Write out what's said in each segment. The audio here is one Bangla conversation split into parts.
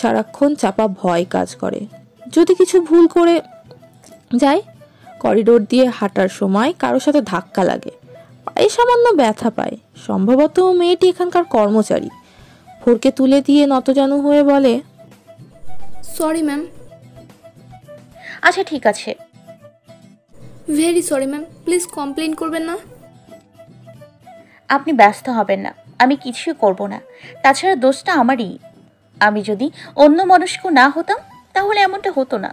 সারাক্ষণ চাপা ভয় কাজ করে, যদি কিছু ভুল করে যায়। করিডোর দিয়ে হাঁটার সময় কারোর সাথে ধাক্কা লাগে, পায়ে সামান্য ব্যথা পায়। সম্ভবত মেয়েটি এখানকার কর্মচারী। ভোরকে তুলে দিয়ে নতজানু হয়ে বলে, সরি ম্যাম। আচ্ছা ঠিক আছে। Very sorry ma'am, please complain করবেন না। আপনি ব্যস্ত হবেন না, আমি কিছুই করব না। তাছাড়া দোষটা আমারই। আমি যদি অন্য মনস্ক না হতাম তাহলে এমনটা হতো না।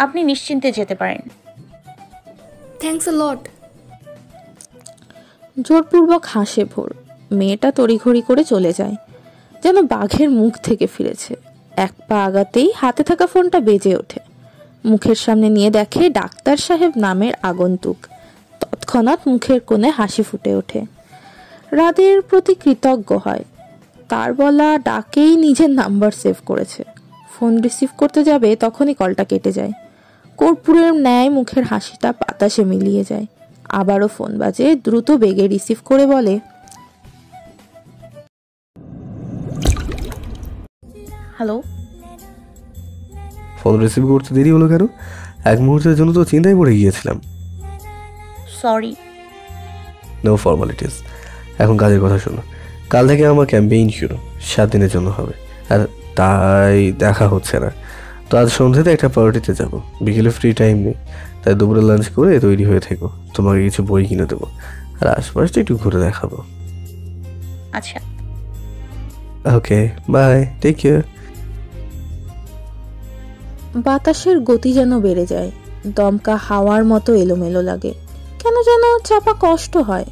আপনি নিশ্চিন্তে যেতে পারেন। থ্যাঙ্কস আ লট। জোরপূর্বক হাসে ভোর। মেয়েটা তড়িঘড়ি করে চলে যায়, যেন বাঘের মুখ থেকে ফিরেছে। এক পা আগাতেই হাতে থাকা ফোনটা বেজে ওঠে। মুখের সামনে নিয়ে দেখে ডাক্তার সাহেব নামের আগন্তুক। তৎক্ষণাৎ মুখের কোণে হাসি ফুটে ওঠে। রাদের প্রতি কৃতজ্ঞ হয়, তার বলা ডাকেই নিজের নাম্বার সেভ করেছে। ফোন রিসিভ করতে যাবে তখনই কলটা কেটে যায়। কর্পূরের ন্যায় মুখের হাসিটা বাতাসে মিলিয়ে যায়। আবারও ফোন বাজে। দ্রুত বেগে রিসিভ করে বলে, হ্যালো। ফোন রিসিভ করতে দেরি হলো কেন? এক মুহূর্তের জন্য তো চিন্তায় পড়ে গিয়েছিলাম। সরি। No formalities. এখন কাজের কথা শোনো। কাল থেকে আমার ক্যাম্পেইন শুরু, 7 দিনের জন্য হবে। আর তাই দেখা হচ্ছে না। তো আজ সন্ধ্যেতে একটা পার্টিতে যাব, বিকেলে ফ্রি টাইম নেই। তাই দুপুরে লাঞ্চ করে তৈরি হয়ে থেকো। তোমাকে কিছু বই কিনে দেবো, আর আশপাশটা একটু ঘুরে দেখাবো। আচ্ছা। ওকে, বাই, টেক কেয়ার। বাতাসের গতি যেন বেড়ে যায়, দমকা হাওয়ার মতো এলোমেলো লাগে। কেন যেন চাপা কষ্ট হয়।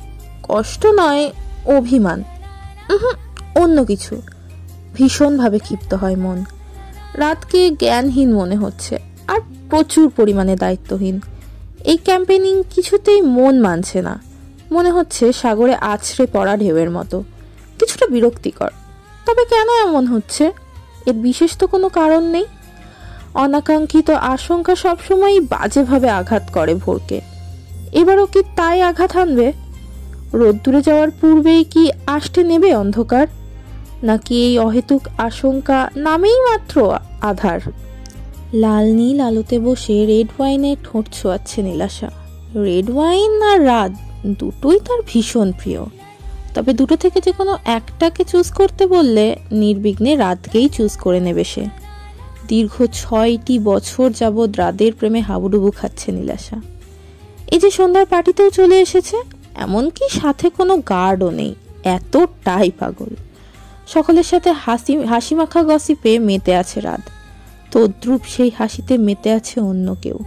কষ্ট নয়, অভিমান। অন্য কিছু। ভীষণভাবে ক্ষিপ্ত হয় মন। রাতকে জ্ঞানহীন মনে হচ্ছে, আর প্রচুর পরিমাণে দায়িত্বহীন। এই ক্যাম্পেইনিং কিছুতেই মন মানছে না। মনে হচ্ছে সাগরে আছড়ে পড়া ঢেউয়ের মতো। কিছুটা বিরক্তিকর। তবে কেন এমন হচ্ছে? এর বিশেষ তো কোনো কারণ নেই। অনাকাঙ্ক্ষিত আশঙ্কা সবসময়ই বাজেভাবে আঘাত করে ভোরকে। এবারও কি তাই আঘাত হানবে? রোদ্দুরে যাওয়ার পূর্বেই কি আষ্টে নেবে অন্ধকার? নাকি এই অহেতুক আশঙ্কা নামেই মাত্র আধার? লাল নীল আলোতে বসে রেড ওয়াইনে ঠোঁট ছোঁয়াচ্ছে নীলাশা। রেড ওয়াইন আর রাত দুটোই তার ভীষণ প্রিয়। তবে দুটো থেকে যে কোনো একটাকে চুজ করতে বললে নির্বিঘ্নে রাতকেই চুজ করে নেবে সে। দীর্ঘ 6টি বছর যাবৎ রাদের প্রেমে হাবুডুবু খাচ্ছে নীলাশা। এই যে সন্ধ্যার পার্টিতেও চলে এসেছে, এমনকি সাথে কোনো গার্ডও নেই। এতটাই পাগল। সকলের সাথে হাসি মাখা গসিপে মেতে আছে রাত। তদ্রূপ সেই হাসিতে মেতে আছে অন্য কেউ।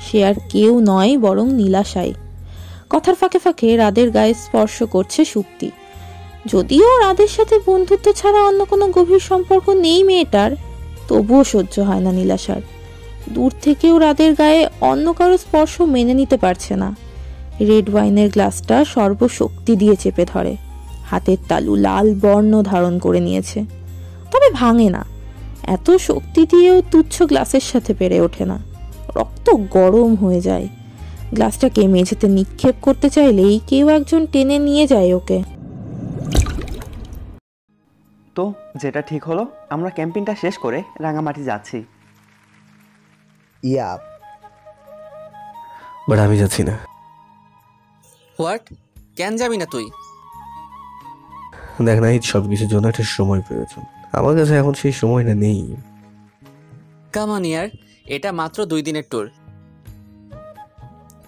সে আর কেউ নয়, বরং নীলাশাই। কথার ফাঁকে ফাঁকে রাদের গায়ে স্পর্শ করছে শুক্তি। যদিও রাদের সাথে বন্ধুত্ব ছাড়া অন্য কোনো গভীর সম্পর্ক নেই মেয়েটার, তবুও সহ্য হয় না নীলাশার। দূর থেকেও রাদের গায়ে অন্য কারো স্পর্শ মেনে নিতে পারছে না। রেড ওয়াইনের গ্লাসটা সর্বশক্তি দিয়ে চেপে ধরে। হাতের তালু লাল বর্ণ ধারণ করে নিয়েছে, তবে ভাঙে না। এত শক্তি দিয়েও তুচ্ছ গ্লাসের সাথে পেরে ওঠে না। রক্ত গরম হয়ে যায়। গ্লাসটাকে মেঝেতে নিক্ষেপ করতে চাইলেই কেউ একজন টেনে নিয়ে যায় ওকে। তো যেটা ঠিক হলো, আমরা ক্যাম্পিংটা শেষ করে রাঙামাটি যাচ্ছি। ইয়া, বাট আমি যাচ্ছি না। হোয়াট? কেন যাবি না তুই? দেখ না, এই সব কিছুর জন্য একটা সময় প্রয়োজন। আমার কাছে এখন সেই সময়টা নেই। কাম অন ইয়ার, এটা মাত্র 2 দিনের ট্যুর।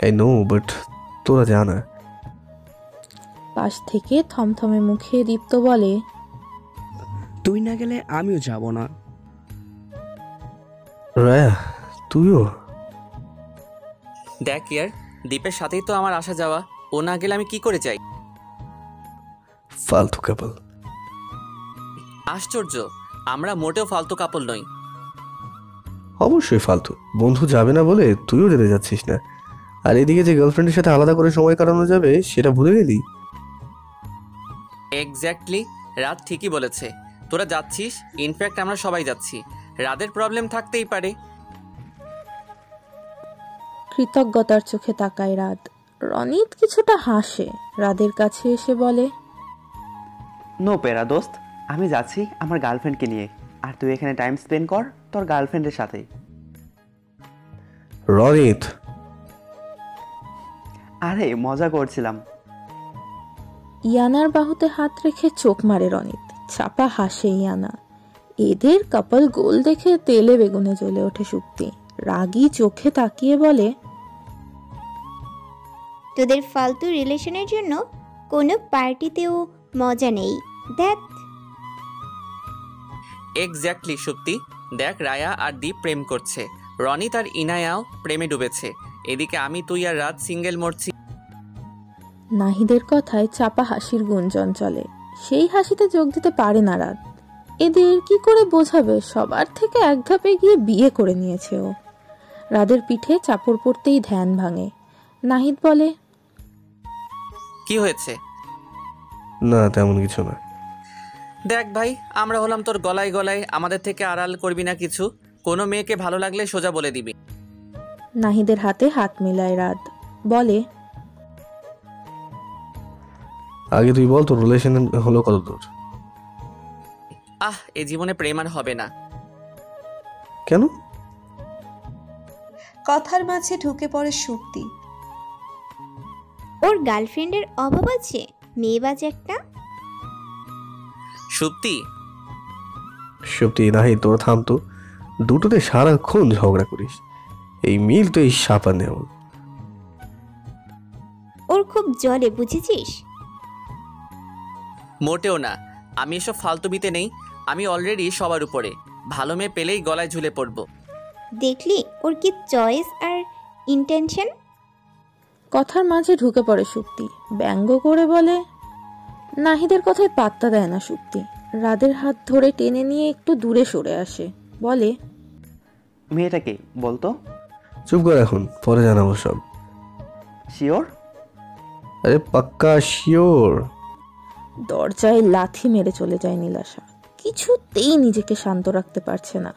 আই নো, বাট তোরা জানা। পাশ থেকে থমথমে মুখে দীপ্ত বলে, তুই না গেলে আমিও যাব না। রায়া, তুইও? দেখ ইয়ার, দীপের সাথেই তো আমার আসা যাওয়া। ও না গেলে আমি কি করে যাই? ফালতু কাপল। আশ্চর্য, আমরা মোটেও ফালতু কাপল নই। অবশ্যই ফালতু। বন্ধু যাবে না বলে তুইও যেতে যাচ্ছিস না। আর এদিকে যে গার্লফ্রেন্ডের সাথে আলাদা করে সময় কাটানো যাবে সেটা ভুলে গেলি। এক্স্যাক্টলি, রাত ঠিকই বলেছে। তোরা যাচ্ছিস, ইনফ্যাক্ট আমরা সবাই যাচ্ছি। রাদের প্রবলেম থাকতেই পারে। কৃতজ্ঞতার চোখে তাকায় রাত। রনিত কিছুটা হাসে। রাদের কাছে এসে বলে, নো পেরা দোস্ত, আমি যাচ্ছি আমার গার্লফ্রেন্ডকে নিয়ে, আর তুই এখানে টাইম স্পেন্ড কর তোর গার্লফ্রেন্ডের সাথে। রনিত, আরে মজা করছিলাম। ইয়ানার বাহুতে হাত রেখে চোখ মারে রনিত। চাপা হাসে ইয়ানা। এদের কাপল গোল দেখে তেলে বেগুনে জ্বলে ওঠে সুপ্তি। রাগী চোখে তাকিয়ে বলে, তোদের ফালতু রিলেশনের জন্য কোনো পার্টিতেও মজা নেই। দেখ এক্স্যাক্টলি সুপ্তি, দেখ রায়া আর দীপ প্রেম করছে, রনিত আর ইনায়াও প্রেমে ডুবেছে, এদিকে আমি তুই আর রাত সিঙ্গেল মরছি। নাহিদের কথায় চাপা হাসির গুঞ্জন চলে। সেই হাসিতে যোগ দিতে পারে না রাত। এদের কি করে বোঝাবে সবার থেকে এক ধাপে গিয়ে বিয়ে করে নিয়েছে ও। রাদের পিঠে চাপড় পড়তেই ধ্যান ভাঙে। নাহিদ বলে, কি হয়েছে? না তেমন কিছু না। দেখ ভাই, আমরা হলাম তোর গলায় গলায়, আমাদের থেকে আড়াল করবি না কিছু। কোনো মেয়েকে ভালো লাগলে সোজা বলে দিবি। নাহিদের হাতে হাত মিলায় রাত, বলে, আগে তুই বল তোর রিলেশন হলো কত দূর? এ জীবনে প্রেম আর হবে না। কেন? কথার মাঝে ঢুকে পড়ে সুপ্তি। ওর গার্লফ্রেন্ডের অভাব আছে, মেয়েবাজ একটা। সুপ্তি, সত্যি নাহি, তোরা থাম তো। দুটোতে সারাক্ষণ ঝগড়া করিস। এই মিল তো এই সাপা নেওয়া। ওর খুব জলে, বুঝেছিস? মোটেও না, আমি এসব ফালতুবিতে নেই। আমি অলরেডি সবার উপরে, ভালো মেয়ে পেলেই গলায় ঝুলে পড়বো। দেখলি ওর কি চয়েস আর ইন্টেনশন। কথার মাঝে ঢুকে পড়ে সুপ্তি। ব্যঙ্গ করে বলে, নাহিদের কথায় পাত্তা দেয় না সুপ্তি। রাদের হাত ধরে টেনে নিয়ে একটু দূরে সরে আসে, বলে, মেয়েটাকে বলতো। চুপ কর এখন, পরে জানাবো সব। শিওর? আরে পাক্কা শিওর। দরজায় লাথি মেরে চলে যায় নীলাশা। কিছুতেই নিজেকে শান্ত রাখতে পারছে না।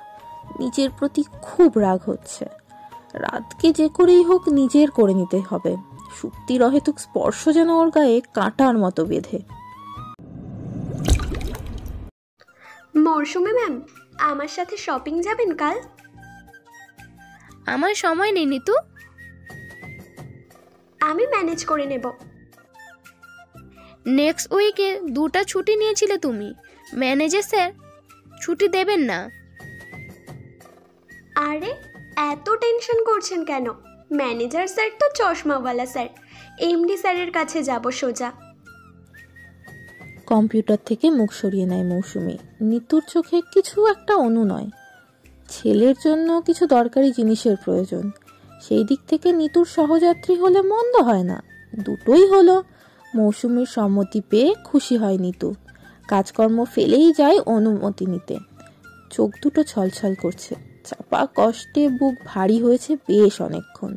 নিজের প্রতি খুব রাগ হচ্ছে। রাতকে যে করেই হোক নিজের করে নিতে হবে। সুপ্তির অহেতুক স্পর্শ যেন ওর গায়ে কাঁটার মতো বেঁধে। মরশুমে ম্যাম, আমার সাথে শপিং যাবেন কাল? আমার সময় নেই নিতু, আমি ম্যানেজ করে নেব। নেক্সট উইকে 2টা ছুটি নিয়েছিলে তুমি, ম্যানেজার স্যার ছুটি দেবেন না। আরে এত টেনশন করছেন কেন? ম্যানেজার স্যার তো চশমাওয়ালা স্যার, এমডি স্যারের কাছে যাব সোজা। কম্পিউটার থেকে মুখ সরিয়ে নেয় মৌসুমী। নিতুর চোখে কিছু একটা অনুনয়। ছেলের জন্য কিছু দরকারি জিনিসের প্রয়োজন। সেই দিক থেকে নিতুর সহযাত্রী হলে মন্দ হয় না। দুটোই হলো। মৌসুমীর সম্মতি পেয়ে খুশি হয় নিতু। কাজকর্ম ফেলেই যায় অনুমতি নিতে। চোখ দুটো ছলছল করছে। চাপা কষ্টে বুক ভারী হয়েছে বেশ অনেকক্ষণ।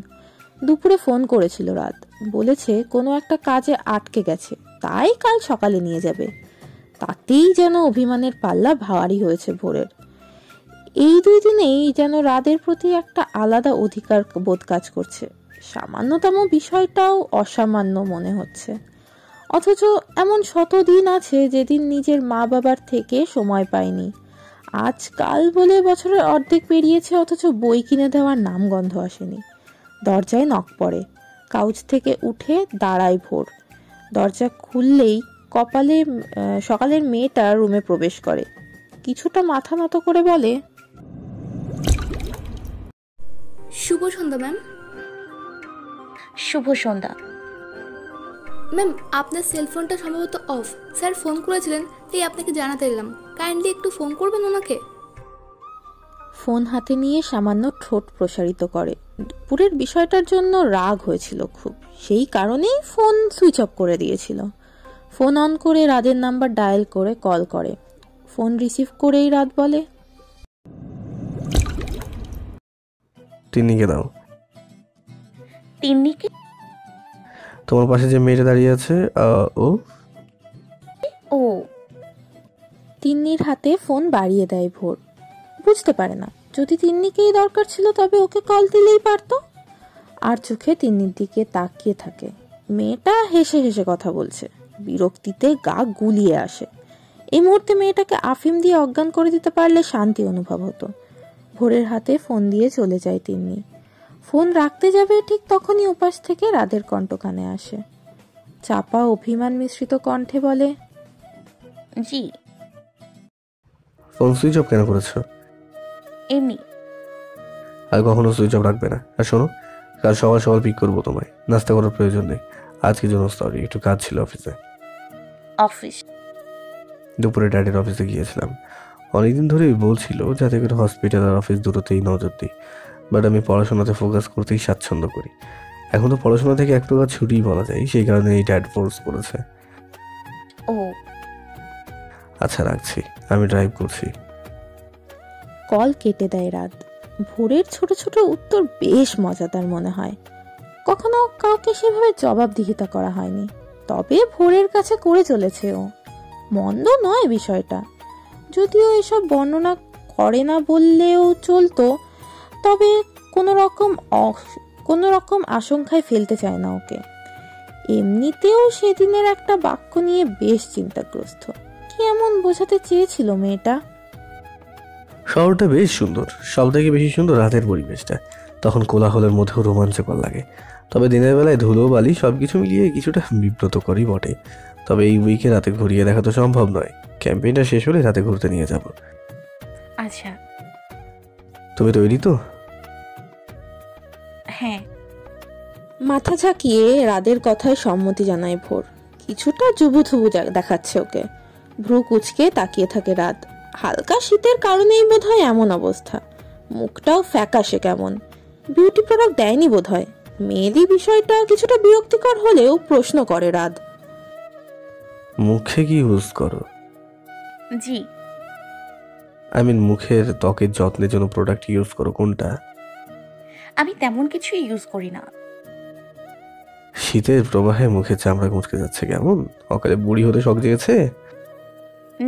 দুপুরে ফোন করেছিল রাত, বলেছে কোনো একটা কাজে আটকে গেছে, তাই কাল সকালে নিয়ে যাবে। তাতেই যেন অভিমানের পাল্লা ভারী হয়েছে ভোরের। এই 2 দিনেই যেন রাদের প্রতি একটা আলাদা অধিকার বোধ কাজ করছে। সামান্যতম বিষয়টাও অসামান্য মনে হচ্ছে। অথচ এমন শত দিন আছে যেদিন নিজের মা বাবার থেকে সময় পায়নি। আজকাল বলে বছরের অর্ধেক পেরিয়েছে, অথচ বই কিনে দেওয়ার নাম গন্ধ আসেনি। দরজায় নক পড়ে। কাউচ থেকে উঠে দাঁড়ায় ভোর। দরজা খুললেই সকালের মেয়েটা রুমে প্রবেশ করে। কিছুটা মাথা নত করে বলে, শুভ সন্ধ্যা ম্যাম। শুভ সন্ধ্যা। ম্যাম, আপনার সেলফোনটা সম্ভবত অফ। স্যার ফোন করেছিলেন, তাই আপনাকে জানাতে এলাম। কাইন্ডলি একটু ফোন করবেন ওনাকে। ফোন হাতে নিয়ে সামান্য ঠোঁট প্রসারিত করে। দুপুরের বিষয়টার জন্য রাগ হয়েছিল খুব, সেই কারণেই ফোন সুইচ অফ করে দিয়েছিল। ফোন অন করে রাদের নাম্বার ডায়াল করে কল করে। ফোন রিসিভ করেই রাত বলে, তিন্নিকে দাও। তিন্নিকে? তোমার পাশে যে মেয়েটা দাঁড়িয়ে আছে ও। ও। তিন্নির হাতে ফোন বাড়িয়ে দেয় ভোর। বুঝতে পারে না, যদি তিন্নিকেই দরকার ছিল তবে ওকে কল দিলেই পারতো। আর চোখে তিন্নির দিকে তাকিয়ে থাকে। মেয়েটা হেসে হেসে কথা বলছে। বিরক্তিতে গা গুলিয়ে আসে। এই মুহূর্তে মেয়েটাকে আফিম দিয়ে অজ্ঞান করে দিতে পারলে শান্তি অনুভব হতো। ভোরের হাতে ফোন দিয়ে চলে যায় তিন্নি। ফোন রাখতে যাবে ঠিক তখনই উপাস থেকে রাদের কণ্ঠ কানে আসে। চাপা অভিমান মিশ্রিত কণ্ঠে বলে, জি। ফোন সুইচ অফ কেন করেছো? এমনি। আর কখনো সুইচ অফ রাখবে না। আর শোনো, কাল সকাল সকাল পিক করবো তোমায়। নাস্তা করার প্রয়োজন নেই আজকের জন্য, সরি, একটু কাজ ছিল অফিসে। অফিস? দুপুরে ড্যাডির অফিসে গিয়েছিলাম। অনেকদিন ধরেই বলছিল যাতে করে হসপিটাল আর অফিস দুটোতেই নজর দিই, বাট আমি পড়াশোনাতে ফোকাস করতেই স্বাচ্ছন্দ্য করি। এখন তো পড়াশোনা থেকে এক প্রকার ছুটিই বলা যায়, সেই কারণে এই ড্যাড ফোর্স করেছে। ও আচ্ছা রাখছি, আমি ড্রাইভ করছি। কল কেটে দেয় রাত। ভোরের ছোট ছোট উত্তর বেশ মজাদার মনে হয়। কখনো কাউকে সেভাবে জবাবদিহিতা করা হয়নি, তবে ভোরের কাছে করে চলেছে ও। মন্দ নয় বিষয়টা, যদিও এসব বর্ণনা করে না বললেও চলতো, তবে কোনো রকম আশঙ্কায় ফেলতে চায় না ওকে। এমনিতেও সেদিনের একটা বাক্য নিয়ে বেশ চিন্তাগ্রস্ত। কি এমন বোঝাতে চেয়েছিল মেয়েটা? শহরটা বেশ সুন্দর, সব থেকে বেশি সুন্দর রাতের পরিবেশটা। তখন কোলাহলের মধ্যেও রোমাঞ্চকর লাগে, তবে দিনের বেলায় ধুলো বালি সবকিছু মিলিয়ে কিছুটা বিব্রতকরই বটে। তবে এই উইকে রাতে ঘুরিয়ে দেখা তো সম্ভব নয়। ক্যাম্পেইনটা শেষ হলে রাতে ঘুরতে নিয়ে যাব। আচ্ছা। তুমি তৈরি তো? হ্যাঁ। মাথা ঝাঁকিয়ে রাদের কথায় সম্মতি জানায় ভোর। কিছুটা জুবুথুবু দেখাচ্ছে ওকে। ভ্রু কুচকে তাকিয়ে থাকে রাত। হালকা শীতের কারণেই বোধহয় এমন অবস্থা। মুখটাও ফ্যাকাশে কেমন। বিউটি প্রোডাক্ট দেয়নি বোধহয়। মেয়েলি বিষয়টা কিছুটা বিরক্তিকর হলেও প্রশ্ন করে রাত, মুখে কি ইউজ করো? জি। মুখের ত্বকের যত্নের জন্য প্রোডাক্ট ইউজ করো কোনটা? আমি তেমন কিছু ইউজ করি না। শীতের প্রবাহে মুখের চামড়া কুঁচকে যাচ্ছে কেমন? অকালে বুড়ি হতে শখ জেগেছে?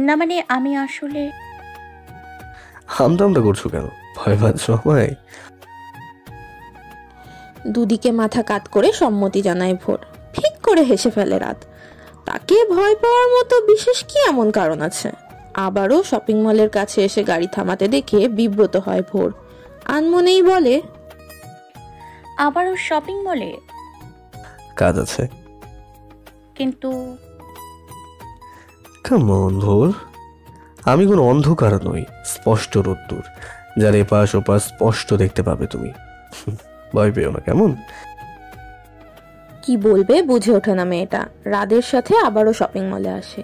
না মানে আমি আসলে। হামদামটা করছো কেন? ভয় পাচ্ছ আমায়? দুদিকে মাথা কাত করে সম্মতি জানায় ভোর। ঠিক করে হেসে ফেলে রাত। তাকে ভয় পাওয়ার মতো বিশেষ কি এমন কারণ আছে? আবারও শপিং মলের কাছে এসে গাড়ি থামাতে দেখে বিব্রত হয় ভোর। আনমনেই বলে, আবারও শপিং মলে? কাজ আছে। কিন্তু কেমন ভোর, আমি কোনো অন্ধকার নই, স্পষ্ট রোদ্দুর, যার এপাশ ওপাশ স্পষ্ট দেখতে পাবে তুমি। ভয় পেও না কেমন? কি বলবে বুঝে ওঠে না মেয়েটা। রাদের সাথে আবারও শপিং মলে আসে।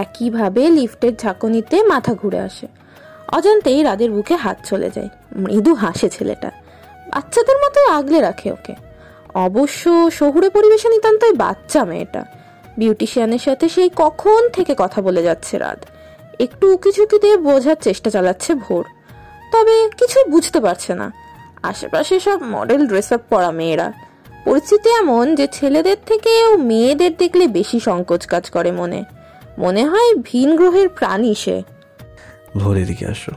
একইভাবে লিফটের ঝাঁকুনিতে মাথা ঘুরে আসে। অজান্তেই রাদের বুকে হাত চলে যায়। মৃদু হাসে ছেলেটা। বাচ্চাদের মতো আগলে রাখে ওকে। অবশ্য শহুরে পরিবেশে নিতান্তই বাচ্চা মেয়েটা। বিউটিশিয়ানের সাথে সেই কখন থেকে কথা বলে যাচ্ছে রাত। একটু উকিঝুঁকি দিয়ে বোঝার চেষ্টা চালাচ্ছে ভোর, তবে কিছু বুঝতে পারছে না। আশেপাশে সব মডেল ড্রেস আপ পরা মেয়েরা। পরিস্থিতি এমন যে ছেলেদের থেকেও মেয়েদের দেখলে বেশি সংকোচ কাজ করে মনে। মনে হয় ভিন গ্রহের প্রাণী সে। ভোরের দিকে আসো।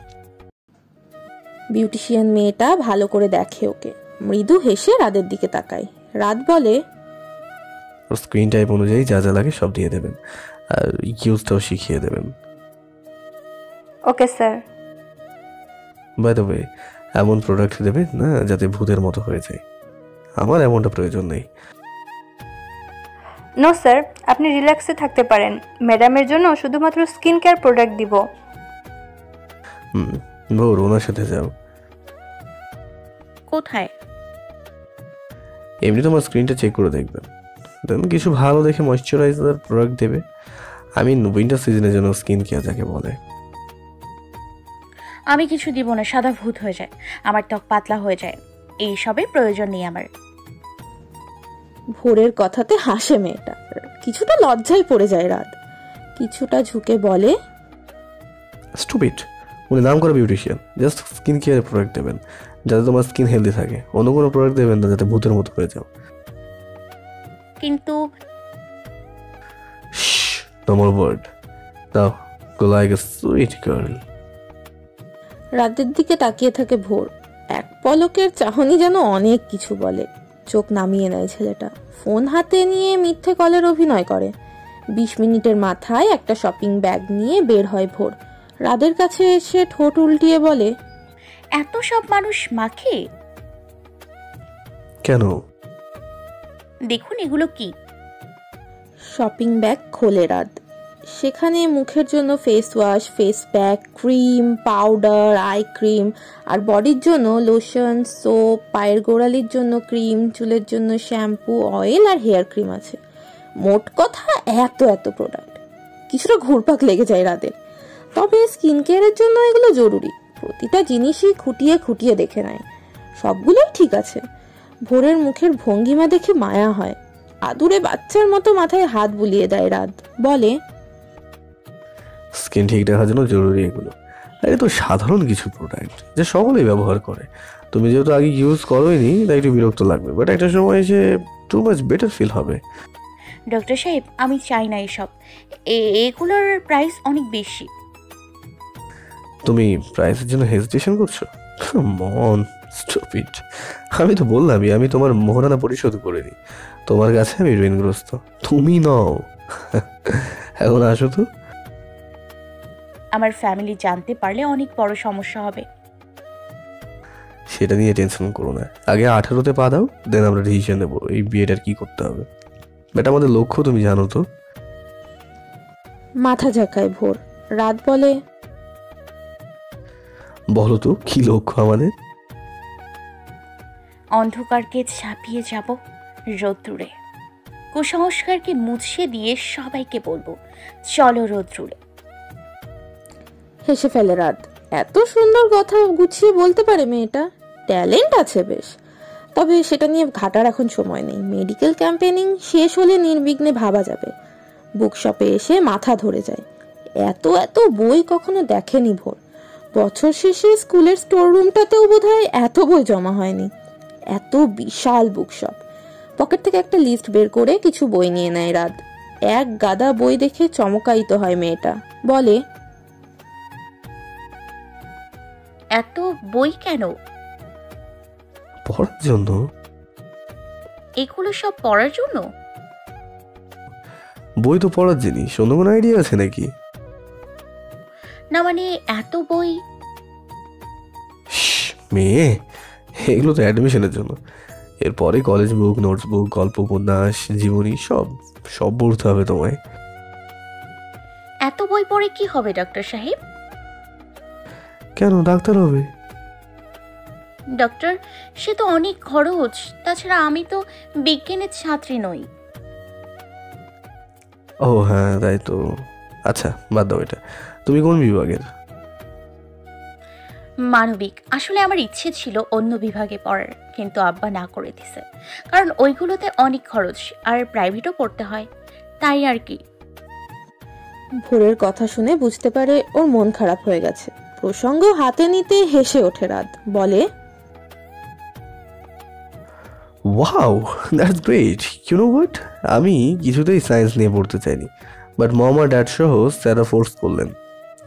বিউটিশিয়ান মেয়েটা ভালো করে দেখে ওকে। মৃদু হেসে রাদের দিকে তাকায়। রাত বলে, ওর স্ক্রিন টাইপ অনুযায়ী যা যা লাগে সব দিয়ে দেবেন, আর ইউজটাও শিখিয়ে দেবেন। Okay sir. By the way, এমন প্রোডাক্ট দেবে না যাতে ভূতের মতো হয়ে যায়। আমার এমনটা প্রয়োজন নেই। নো স্যার, আপনি রিল্যাক্সে থাকতে পারেন। ম্যাডামের জন্য শুধুমাত্র স্কিন কেয়ার প্রোডাক্ট দিব। ভোর, ওনার সাথে যাও। কোথায়? এমনি তোমার স্ক্রিনটা চেক করে দেখবেন, দেন কিছু ভালো দেখে ময়শ্চারাইজার প্রোডাক্ট দেবে। উইন্টার সিজনের জন্য স্কিন কেয়ার যাকে বলে। আমি কিছু দিব না, সাদা ভূত হয়ে যায়, আমার ত্বক পাতলা হয়ে যায়, এই সবের প্রয়োজন নেই আমার। ভোরের কথাতে হাসে মেয়েটা। কিছুটা লজ্জায় পড়ে যায় রাত। কিছুটা ঝুঁকে বলে, স্টুপিড, উনি নাম করা beautician, just skin care product দেবেন যাতে তোমার স্কিন হেলদি থাকে। অন্য কোনো প্রোডাক্ট দেবেন না যাতে ভূতের মতো হয়ে যাও। কিন্তু no more word. Now go like a sweet girl. রাতের দিকে তাকিয়ে থাকে ভোর। এক পলকের চাহনি যেন অনেক কিছু বলে। চোখ নামিয়ে নেয় ছেলেটা। ফোন হাতে নিয়ে মিথ্যে কলের অভিনয় করে। 20 মিনিটের মাথায় একটা শপিং ব্যাগ নিয়ে বের হয় ভোর। রাদের কাছে এসে ঠোঁট উল্টিয়ে বলে, এত সব মানুষ মাখে? কেন? দেখুন এগুলো কি। শপিং ব্যাগ খোলে রাত। সেখানে মুখের জন্য face wash, face pack, cream, powder, eye cream, আর বডির জন্য লোশন, সোপ, পায়ের গোড়ালির জন্য ক্রিম, চুলের জন্য শ্যাম্পু, অয়েল আর হেয়ার ক্রিম আছে। মোট কথা এত এত প্রোডাক্ট। কিছুটা ঘুরপাক লেগে যায় রাদের। তবে স্কিন কেয়ারের জন্য এগুলো জরুরি। প্রতিটা জিনিসই খুঁটিয়ে খুঁটিয়ে দেখে নেয়। সবগুলোই ঠিক আছে। ভোরের মুখের ভঙ্গিমা দেখে মায়া হয়। আদুরে বাচ্চার মতো মাথায় হাত বুলিয়ে দেয় রাত। বলে, স্কিন ঠিক রাখার জন্য জরুরি এগুলো। আর এ তো সাধারণ কিছু প্রোডাক্ট যা সকলেই ব্যবহার করে। তুমি যেহেতু আগে ইউজ করোইনি তাই একটু বিরক্ত লাগবে, বাট একটা সময় এসে টু মাচ বেটার ফিল হবে। ডক্টর সাহেব, আমি চাই না এসব। এগুলোর প্রাইস অনেক বেশি। তুমি প্রাইসের জন্য হেজিটেশন করছো? মন স্টুপিড। আমি তো বললামই আমি তোমার মোহরানা পরিশোধ করিনি। তোমার কাছে আমি ঋণগ্রস্ত, তুমি নও। এখন আসো তো। আমার ফ্যামিলি জানতে পারলে অনেক বড় সমস্যা হবে। সেটা নিয়ে টেনশন করো না। আগে 18তে পা দাও, দেন আমরা ডিসিশন নেবো এই বিয়েটার কি করতে হবে। এটা আমাদের লক্ষ্য, তুমি জানো তো। মাথা ঝাঁকায় ভোর। রাত বলে, বলো তো কি লক্ষ্য আমাদের? অন্ধকারকে ছাপিয়ে যাব রোদ্দুরে। কুসংস্কারকে মুছে দিয়ে সবাইকে বলবো, চলো রোদ্দুরে। হেসে ফেলে রাত। এত সুন্দর কথা গুছিয়ে বলতে পারে মেয়েটা। ট্যালেন্ট আছে বেশ। তবে সেটা নিয়ে ঘাটার এখন সময় নেই। মেডিকেল ক্যাম্পেনিং শেষ হলে নির্বিঘ্নে ভাবা যাবে। বুকশপে এসে মাথা ধরে যায়। এত এত বই কখনো দেখেনি ভোর। বছর শেষে স্কুলের স্টোর রুমটাতেও বোধহয় এত বই জমা হয়নি। এত বিশাল বুকশপ। পকেট থেকে একটা লিস্ট বের করে কিছু বই নিয়ে নেয় রাত। এক গাদা বই দেখে চমকায়িত হয় মেয়েটা। বলে, এত বই কেন? পড়ার জন্য। এগুলো সব পড়ার জন্য? বই তো পড়ার জিনিস, অন্য কোনো আইডিয়া আছে নাকি? না মানে এত বই। মেয়ে, এগুলো তো অ্যাডমিশনের জন্য। এরপরে কলেজ বুক, নোটস বুক, গল্প, উপন্যাস, জীবনী সব সব পড়তে হবে তোমায়। এত বই পড়ে কি হবে ডক্টর সাহেব? কেন, ডাক্তার হবে। ডক্টর, সে তো অনেক খরচ। তাছাড়া আমি তো বিজ্ঞানের ছাত্রী নই। ও হ্যাঁ, তাই তো। আচ্ছা বাদ দাও এটা। তুমি কোন বিভাগের? মানবিক। আসলে আমার ইচ্ছে ছিল অন্য বিভাগে পড়ার, কিন্তু আব্বা না করে দিছে। কারণ ওইগুলোতে অনেক খরচ আর প্রাইভেটও পড়তে হয়, তাই আর কি। ভোরের কথা শুনে বুঝতে পারে ওর মন খারাপ হয়ে গেছে। প্রসঙ্গ হাতে নিতে হেসে ওঠে রাত। বলে, wow, that's great. You know what, আমি কিছুতেই সায়েন্স নিয়ে পড়তে চাইনি, বাট মম আর ড্যাড সহ স্যারা ফোর্স করলেন।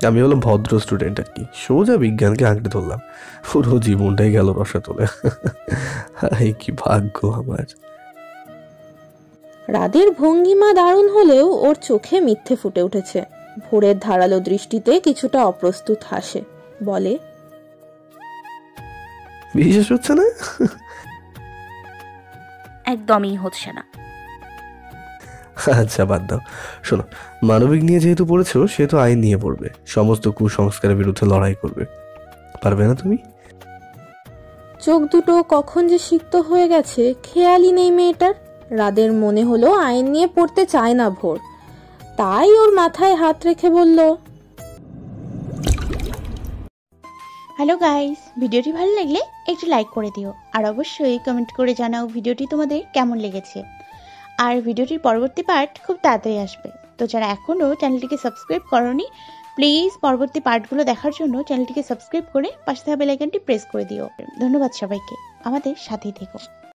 আমি হলাম ভদ্র স্টুডেন্ট আর কি, সোজা বিজ্ঞানকে আঁকড়ে ধরলাম। পুরো জীবনটাই গেল রসা তোলে। কি ভাগ্য আমার। রাদের ভঙ্গিমা দারুণ হলেও ওর চোখে মিথ্যে ফুটে উঠেছে। ভোরের ধারালো দৃষ্টিতে কিছুটা অপ্রস্তুত হাসে। বলে, বিশ্বাস হচ্ছে না? একদমই হচ্ছে না। আচ্ছা বাদ দাও। শোনো, মানবিক নিয়ে যেহেতু পড়েছো সেহেতু আইন নিয়ে পড়বে। সমস্ত কুসংস্কারের বিরুদ্ধে লড়াই করবে। পারবে না তুমি? চোখ দুটো কখন যে সিক্ত হয়ে গেছে খেয়ালই নেই মেয়েটার। রাদের মনে হলো আইন নিয়ে পড়তে চায় না ভোর। তাই ওর মাথায় হাত রেখে বলল, হ্যালো গাইস, ভিডিওটি ভালো লাগলে একটু লাইক করে দিও আর অবশ্যই কমেন্ট করে জানাও ভিডিওটি তোমাদের কেমন লেগেছে। আর ভিডিওটির পরবর্তী পার্ট খুব তাড়াতাড়ি আসবে। তো যারা এখনও চ্যানেলটিকে সাবস্ক্রাইব করোনি, প্লিজ পরবর্তী পার্টগুলো দেখার জন্য চ্যানেলটিকে সাবস্ক্রাইব করে পাশে থাকা বেল আইকনটি প্রেস করে দিও। ধন্যবাদ সবাইকে, আমাদের সাথেই থেকো।